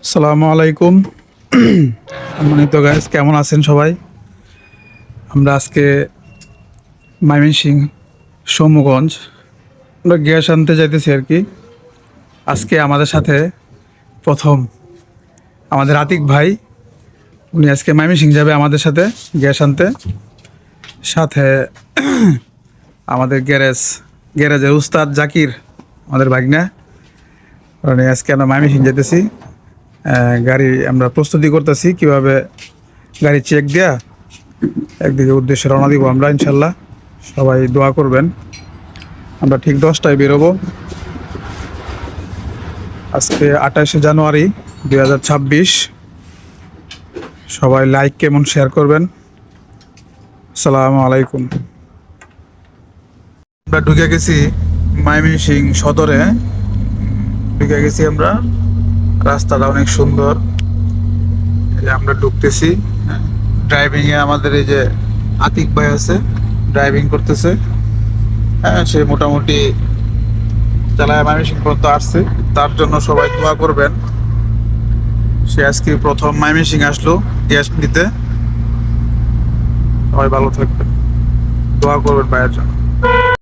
আসসালামু আলাইকুম। সম্মানিত গাইস, কেমন আছেন সবাই? আমরা আজকে ময়মনসিংহ সৌম্যগঞ্জ আমরা গ্যাস আনতে যাইতেছি আর কি। আজকে আমাদের সাথে প্রথম আমাদের আতিক ভাই, উনি আজকে ময়মনসিংহ যাবে আমাদের সাথে গ্যাস আনতে। সাথে আমাদের গ্যারেজের উস্তাদ জাকির, আমাদের ভাগনা, উনি আজকে আমরা ময়মনসিংহ যেতেছি। গাড়ি আমরা প্রস্তুতি করতেছি কিভাবে গাড়ি চেক দেয়া একদিকে উদ্দেশ্যে রওনা দিব আমরা ইনশাল্লাহ। সবাই দোয়া করবেন। আমরা ঠিক 10টায় বেরোবো। আজকে 28শে জানুয়ারি 2026। সবাই লাইক কেমন শেয়ার করবেন। আসসালামু আলাইকুম। আমরা ঢুকে গেছি ময়মনসিংহ সদরে, ঢুকে গেছি আমরা। রাস্তাটা অনেক সুন্দর। এই যে আমরা ঢুকতেছি। ড্রাইভিং এ আমাদের এই যে আতিক ভাই আছে, ড্রাইভিং করতেছে। হ্যাঁ, সে মোটামুটি চালায় ময়মনসিংহ পর্যন্ত আসছে। তার জন্য সবাই দোয়া করবেন। সে আজকে প্রথম ময়মনসিংহ আসলো গ্যাস নিতে। সবাই ভালো থাকবেন, দোয়া করবেন ভাইয়ের জন্য।